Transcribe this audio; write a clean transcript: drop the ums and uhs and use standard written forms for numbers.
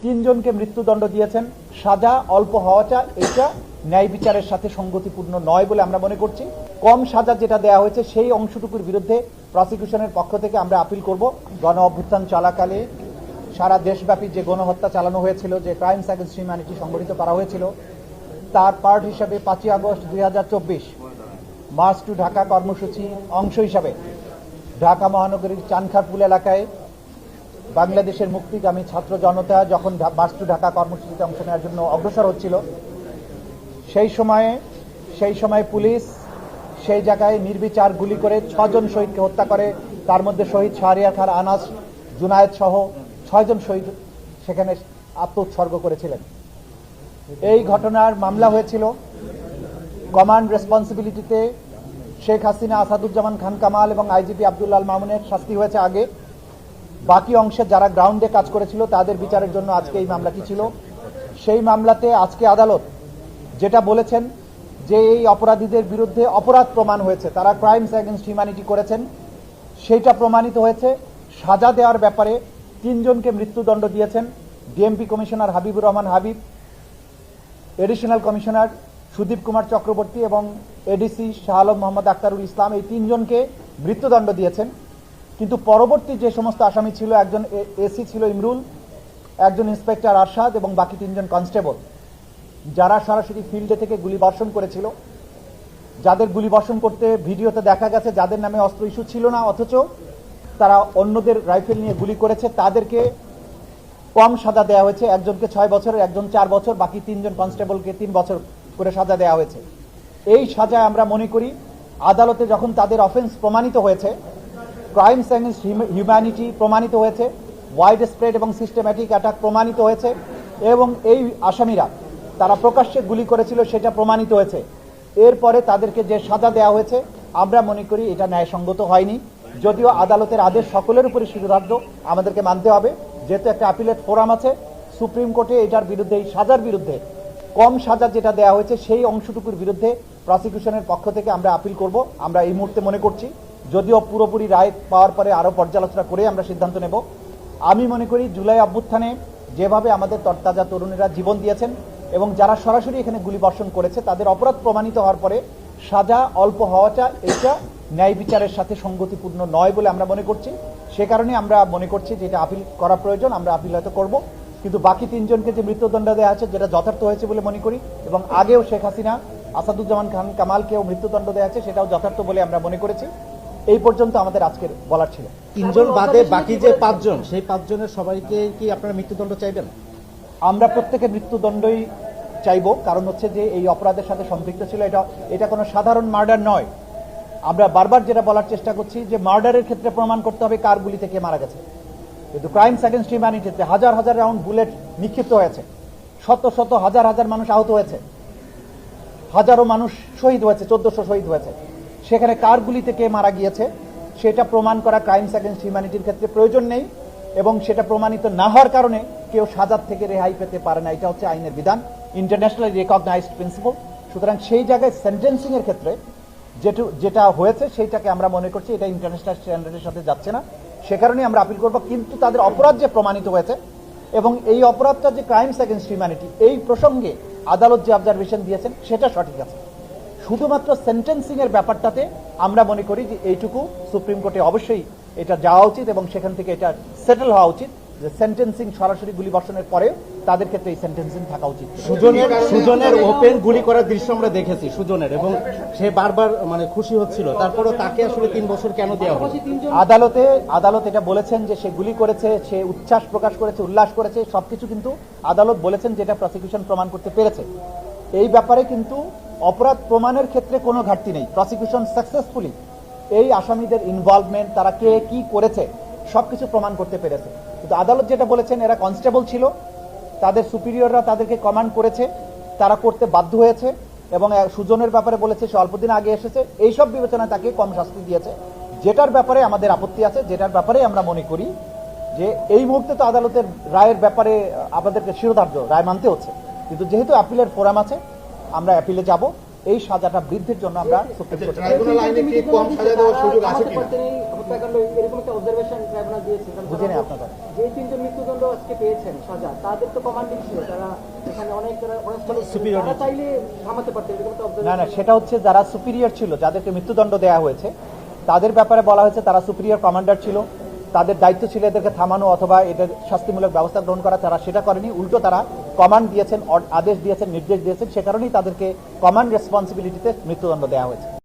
তিনজনকে মৃত্যুদণ্ড দিয়েছেন, সাজা অল্প হওয়াটা এটা ন্যায় বিচারের সাথে সঙ্গতিপূর্ণ নয় বলে আমরা মনে করছি। কম সাজা যেটা দেওয়া হয়েছে সেই অংশটুকুর বিরুদ্ধে প্রসিকিউশনের পক্ষ থেকে আমরা আপিল করব। গণ অভ্যুত্থান চলাকালে সারা দেশব্যাপী যে গণহত্যা চালানো হয়েছিল, যে ক্রাইমস অ্যাগেন্স্ট হিউম্যানিটি সংগঠিত করা হয়েছিল, তার পার্ট হিসাবে 5 আগস্ট 2024 মার্চ টু ঢাকা কর্মসূচি অংশ হিসাবে ঢাকা মহানগরীর চানখারপুল এলাকায় বাংলাদেশের মুক্তিগামী ছাত্র জনতা যখন মার্চ টু ঢাকা কর্মসূচিতে অংশ নেওয়ার জন্য অগ্রসর হচ্ছিল, সেই সময় পুলিশ সেই জায়গায় নির্বিচার গুলি করে 6 জন শহীদকে হত্যা করে। তার মধ্যে শহীদ শাহরিয়ার খান, আনাস, জুনায়েদ সহ 6 জন শহীদ সেখানে আত্মোৎসর্গ করেছিলেন। এই ঘটনার মামলা হয়েছিল। কমান্ড রেসপন্সিবিলিটিতে শেখ হাসিনা, আসাদুজ্জামান খান কামাল এবং আইজিপি আব্দুল্লাহ আল মামুনের শাস্তি হয়েছে আগে। বাকি অংশে যারা গ্রাউন্ডে কাজ করেছিল তাদের বিচারের জন্য আজকে এই মামলাটি ছিল। সেই মামলাতে আজকে আদালত যেটা বলেছেন যে এই অপরাধীদের বিরুদ্ধে অপরাধ প্রমাণ হয়েছে, তারা ক্রাইমস অ্যাগেন্স্ট হিউম্যানিটি করেছেন, সেইটা প্রমাণিত হয়েছে। সাজা দেওয়ার ব্যাপারে 3 জনকে মৃত্যুদণ্ড দিয়েছেন। DMP commissioner Habibur Rahman Habib, additional commissioner Sudip Kumar Chakraborty এবং এডিসি শাহ আলম মোহাম্মদ আক্তারুল ইসলাম, এই 3 জনকে মৃত্যুদণ্ড দিয়েছেন। কিন্তু পরবর্তী যে সমস্ত আসামি ছিল, একজন এসি ছিল ইমরুল, একজন ইন্সপেক্টর আরশাদ এবং বাকি 3 জন কনস্টেবল, যারা সরাসরি ফিল্ডে থেকে গুলিবর্ষণ করেছিল, যাদের গুলিবর্ষণ করতে ভিডিওতে দেখা গেছে যাদের নামে অস্ত্র ইস্যু ছিল না, অথচ তারা অন্যদের রাইফেল নিয়ে গুলি করেছে, তাদেরকে কম সাজা দেওয়া হয়েছে। একজনকে 6 বছর, একজন 4 বছর, বাকি 3 জন কনস্টেবলকে 3 বছর করে সাজা দেওয়া হয়েছে। এই সাজায় আমরা মনে করি আদালতে যখন তাদের অফেন্স প্রমাণিত হয়েছে, ক্রাইমস অ্যাগেন্স্ট হিউম্যানিটি প্রমাণিত হয়েছে, ওয়াইড স্প্রেড এবং সিস্টেম্যাটিক অ্যাটাক প্রমাণিত হয়েছে, এবং এই আসামিরা তারা প্রকাশ্যে গুলি করেছিল সেটা প্রমাণিত হয়েছে। এরপরে তাদেরকে যে সাজা দেওয়া হয়েছে আমরা মনে করি এটা ন্যায়সঙ্গত হয়নি। যদিও আদালতের আদেশ সকলের উপরে সুবিধার্থ, আমাদেরকে মানতে হবে, যেহেতু একটা অ্যাপিলেট ফোরাম আছে সুপ্রিম কোর্টে, এটার বিরুদ্ধে, এই সাজার বিরুদ্ধে, কম সাজা যেটা দেওয়া হয়েছে সেই অংশটুকুর বিরুদ্ধে প্রসিকিউশনের পক্ষ থেকে আমরা আপিল করব। আমরা এই মুহূর্তে মনে করছি, যদিও পুরোপুরি রায় পাওয়ার পরে আরও পর্যালোচনা করে আমরা সিদ্ধান্ত নেব। আমি মনে করি জুলাই অভ্যুত্থানে যেভাবে আমাদের তরতাজা তরুণীরা জীবন দিয়েছেন এবং যারা সরাসরি এখানে গুলিবর্ষণ করেছে তাদের অপরাধ প্রমাণিত হওয়ার পরে সাজা অল্প হওয়াটা এটা ন্যায় বিচারের সাথে সঙ্গতিপূর্ণ নয় বলে আমরা মনে করছি। সে কারণে আমরা মনে করছি যে এটা আপিল করা প্রয়োজন, আমরা আপিল হয়তো করব। কিন্তু বাকি 3 জনকে যে মৃত্যুদণ্ড দেওয়া আছে যেটা যথার্থ হয়েছে বলে মনে করি, এবং আগেও শেখ হাসিনা, আসাদুজ্জামান খান কামালকেও মৃত্যুদণ্ড দেওয়া আছে, সেটাও যথার্থ বলে আমরা মনে করেছি। এই পর্যন্ত আমাদের আজকের বলার ছিল। 3 জন বাদে বাকি যে 5 জন, সেই 5 জনের সবাইকে কি আপনারা মৃত্যুদণ্ড চাইবেন? আমরা প্রত্যেকের মৃত্যুদণ্ডই চাইব, কারণ হচ্ছে যে এই অপরাধের সাথে সম্পৃক্ত ছিল, এটা কোনো সাধারণ মার্ডার নয়। আমরা বারবার যেটা বলার চেষ্টা করছি যে মার্ডারের ক্ষেত্রে প্রমাণ করতে হবে কার গুলি থেকে মারা গেছে, কিন্তু ক্রাইমস অ্যাগেন্স্ট হিউম্যানিটিতে হাজার হাজার রাউন্ড বুলেট নিক্ষিপ্ত হয়েছে, শত শত হাজার হাজার মানুষ আহত হয়েছে, হাজারো মানুষ শহীদ হয়েছে, 1400 শহীদ হয়েছে। সেখানে কার গুলি থেকে মারা গিয়েছে সেটা প্রমাণ করা ক্রাইমস অ্যাগেন্স্ট হিউম্যানিটির ক্ষেত্রে প্রয়োজন নেই, এবং সেটা প্রমাণিত না হওয়ার কারণে কেউ সাজার থেকে রেহাই পেতে পারে না। এটা হচ্ছে আইনের বিধান, ইন্টারন্যাশনালি রেকগনাইজড প্রিন্সিপল। সুতরাং সেই জায়গায় সেন্টেন্সিং এর ক্ষেত্রে যেটা হয়েছে সেইটাকে আমরা মনে করছি এটা ইন্টারন্যাশনাল স্ট্যান্ডার্ডের সাথে যাচ্ছে না, সে কারণেই আমরা আপিল করব। কিন্তু তাদের অপরাধ যে প্রমাণিত হয়েছে এবং এই অপরাধটা যে ক্রাইমস অ্যাগেন্স্ট হিউম্যানিটি, এই প্রসঙ্গে আদালত যে অবজারভেশন দিয়েছেন সেটা সঠিক আছে। শুধুমাত্র সেন্টেন্সিং এর ব্যাপারটাতে আমরা মনে করি যে এইটুকু সুপ্রিম কোর্টে অবশ্যই এটা যাওয়া উচিত এবং সেখান থেকে এটা সেটেল হওয়া উচিত যে সেন্টেন্সিং সরাসরি গুলিবর্ষণের পরে তাদের ক্ষেত্রে এই সেন্টেন্সিং থাকা উচিত। সুজনের ওপেন গুলি করার দৃশ্য আমরা দেখেছি সুজনের, এবং সে বারবার খুশি হচ্ছিল, তারপরও তাকে আসলে 3 বছর কেন দেওয়া হলো? আদালত এটা বলেছেন যে সে গুলি করেছে, সে উচ্ছ্বাস প্রকাশ করেছে, উল্লাস করেছে, সবকিছু কিন্তু আদালত বলেছেন যেটা প্রসিকিউশন প্রমাণ করতে পেরেছে। এই ব্যাপারে কিন্তু অপরাধ প্রমাণের ক্ষেত্রে কোনো ঘাটতি নেই। প্রসিকিউশন সাকসেসফুলি এই আসামিদের ইনভলভমেন্ট, তারা কে কি করেছে সবকিছু প্রমাণ করতে পেরেছে। কিন্তু আদালত যেটা বলেছেন, এরা কনস্টেবল ছিল, তাদের সুপিরিয়ররা তাদেরকে কমান্ড করেছে, তারা করতে বাধ্য হয়েছে, এবং সুজনের ব্যাপারে বলেছে সে অল্পদিন আগে এসেছে, এইসব বিবেচনায় তাকে কম শাস্তি দিয়েছে। যেটার ব্যাপারে আমাদের আপত্তি আছে, যেটার ব্যাপারে আমরা মনে করি যে এই মুহূর্তে তো আদালতের রায়ের ব্যাপারে আমাদেরকে শিরোধার্য রায় মানতে হচ্ছে, কিন্তু যেহেতু অ্যাপিলের ফোরাম আছে আমরা অ্যাপিলে যাব এই সাজাটা বৃদ্ধির জন্য আমরা সুপ্রিম কোর্টে ট্রাইব্যুনাল আইনে কি কম সাজা দেওয়ার সুযোগ আছে কিনা? হত্যাকাণ্ড এরকম একটা অবজারভেশন ট্রাইব্যুনাল দিয়েছে। বুঝিনি আপনাদের। যে তিনজন মৃত্যুদণ্ড আজকে পেয়েছেন সাজা, তাদের তো কমান্ডিং ছিল, তারা এখানে অনেক Superior তারা চাইলে থামাতে পারতেন, এরকম একটা না observation। না, সেটা হচ্ছে যারা সুপিরিয়র ছিল, যাদেরকে মৃত্যুদণ্ড দেওয়া হয়েছে, তাদের ব্যাপারে বলা হয়েছে তারা সুপিরিয়র কমান্ডার ছিল, তাদের দায়িত্ব ছিল এদেরকে থামানো অথবা এদের শাস্তিমূলক ব্যবস্থা গ্রহণ করা। তারা সেটা করেনি, উল্টো তারা কমান্ড দিয়েছেন, আদেশ দিয়েছেন, নির্দেশ দিয়েছেন, সে কারণেই তাদেরকে কমান্ড রেসপন্সিবিলিটিতে মৃত্যুদণ্ড দেওয়া হয়েছে।